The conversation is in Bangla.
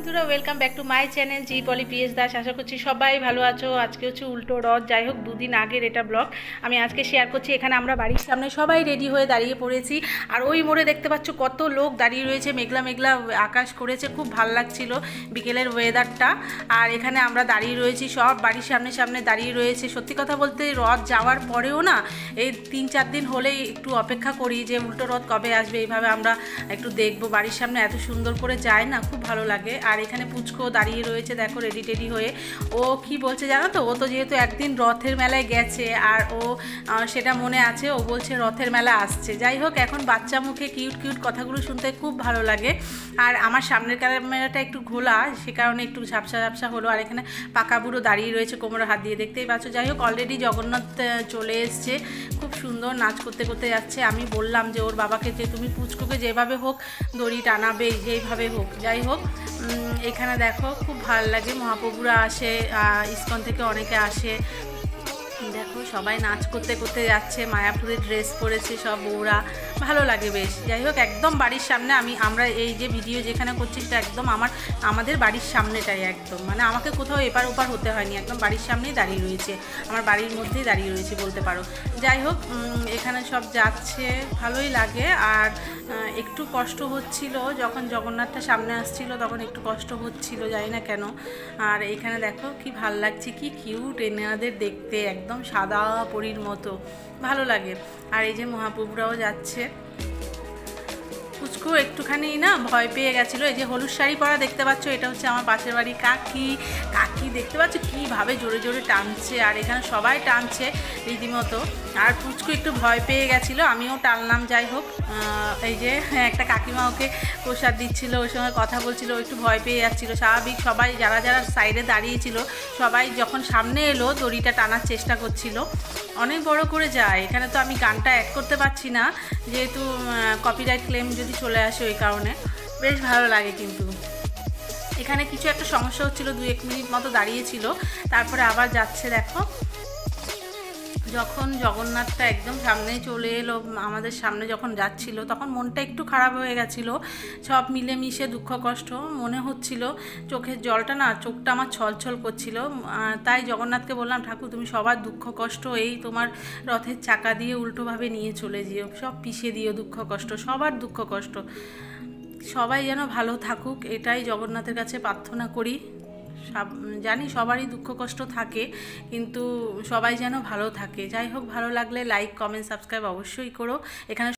বন্ধুরা welcome back to my channel G Poly PS Das. আশা করছি সবাই ভালো আছো। আজকে হচ্ছে উল্টো রথ, যাই হোক দুদিন আগের এটা ব্লগ আমি আজকে শেয়ার করছি। এখানে আমরা বাড়ির সামনে সবাই রেডি হয়ে দাঁড়িয়ে পড়েছি, আর ওই মোড়ে দেখতে পাচ্ছ কত লোক দাঁড়িয়ে রয়েছে, মেঘলা মেঘলা আকাশ করেছে, খুব ভাল লাগছিল বিকেলের ওয়েদারটা। আর এখানে আমরা দাঁড়িয়ে রয়েছি, সব বাড়ির সামনে সামনে দাঁড়িয়ে রয়েছে। সত্যি কথা বলতে রথ যাওয়ার পরেও না এই 3-4 দিন হলেই একটু অপেক্ষা করি যে উল্টো রথ কবে আসবে, এইভাবে আমরা একটু দেখবো। বাড়ির সামনে এত সুন্দর করে যায় না, খুব ভালো লাগে। আর এখানে পুচকো দাঁড়িয়ে রয়েছে দেখো, রেডি টেডি হয়ে। ও কি বলছে জানো তো, ও তো যেহেতু একদিন রথের মেলায় গেছে আর ও সেটা মনে আছে, ও বলছে রথের মেলা আসছে। যাই হোক, এখন বাচ্চা মুখে কিউট কিউট কথাগুলো শুনতে খুব ভালো লাগে। আর আমার সামনের ক্যামেরাটা একটু ঘোলা, সে কারণে একটু ঝাপসা ঝাপসা হলো। আর এখানে পাকা বুড়ো দাঁড়িয়ে রয়েছে কোমরে হাত দিয়ে, দেখতেই পাচ্ছ। যাই হোক, অলরেডি জগন্নাথ চলে এসছে, খুব সুন্দর নাচ করতে করতে যাচ্ছে। আমি বললাম যে ওর বাবাকে যে তুমি পুচকুকে যেভাবে হোক দড়ি টানাবে, যেইভাবে হোক। যাই হোক, এখানে দেখো খুব ভালো লাগে, মহাপ্রভুরা আসে, ইসকন থেকে অনেকে আসে। দেখো সবাই নাচ করতে করতে যাচ্ছে, মায়াপুরের ড্রেস পরেছে সব বউরা, ভালো লাগে বেশ। যাই হোক, একদম বাড়ির সামনে আমরা এই যে ভিডিও যেখানে করছি সেটা একদম আমাদের বাড়ির সামনেটাই, একদম মানে আমাকে কোথাও এপার ওপার হতে হয়নি, একদম বাড়ির সামনেই দাঁড়িয়ে রয়েছে, আমার বাড়ির মধ্যেই দাঁড়িয়ে রয়েছে বলতে পারো। যাই হোক, এখানে সব যাচ্ছে, ভালোই লাগে। আর একটু কষ্ট হচ্ছিল যখন জগন্নাথটা সামনে আসছিল, তখন একটু কষ্ট হচ্ছিল, জানি না কেন। আর এখানে দেখো কি ভাল লাগছে, কি কিউট এনাদের দেখতে, একদম সাদা পরীর মতো, ভালো লাগে। আর এই যে মহাপ্রভুরাও যাচ্ছে। পুচকু একটুখানি না ভয় পেয়ে গেছিলো। এই যে হলুদ শাড়ি পরা দেখতে পাচ্ছ, এটা হচ্ছে আমার পাশের বাড়ি কাকি। কাকি দেখতে পাচ্ছ কীভাবে জোরে জোরে টানছে, আর এখানে সবাই টানছে রীতিমতো। আর পুচকু একটু ভয় পেয়ে গেছিলো, আমিও টানলাম। যাই হোক, এই যে একটা কাকিমা ওকে প্রসাদ দিচ্ছিল, ওর সঙ্গে কথা বলছিল, একটু ভয় পেয়ে যাচ্ছিলো। স্বাভাবিক, সবাই যারা যারা সাইডে দাঁড়িয়েছিল সবাই যখন সামনে এলো দড়িটা টানার চেষ্টা করছিল। অনেক বড় করে যায়, এখানে তো আমি গানটা অ্যাড করতে পারছি না যেহেতু কপিরাইট ক্লেম যদি চলে আসে, ওই কারণে। বেশ ভালো লাগে। কিন্তু এখানে কিছু একটা সমস্যা হচ্ছিল, 2-1 মিনিট মতো দাঁড়িয়েছিল, তারপরে আবার যাচ্ছে। দেখো, যখন জগন্নাথটা একদম সামনেই চলে এলো, আমাদের সামনে যখন যাচ্ছিল, তখন মনটা একটু খারাপ হয়ে গেছিলো। সব মিলেমিশে দুঃখ কষ্ট মনে হচ্ছিল, চোখের জলটা না, চোখটা আমার ছলছল করছিল। তাই জগন্নাথকে বললাম, ঠাকুর তুমি সবার দুঃখ কষ্ট এই তোমার রথের চাকা দিয়ে উল্টোভাবে নিয়ে চলে যেও, সব পিষে দিও দুঃখ কষ্ট, সবার দুঃখ কষ্ট, সবাই যেন ভালো থাকুক, এটাই জগন্নাথের কাছে প্রার্থনা করি। জানি সবারই দুঃখ কষ্ট থাকে, কিন্তু সবাই যেন ভালো থাকে। যাই হোক, ভালো লাগলে লাইক কমেন্ট সাবস্ক্রাইব অবশ্যই করো। এখানে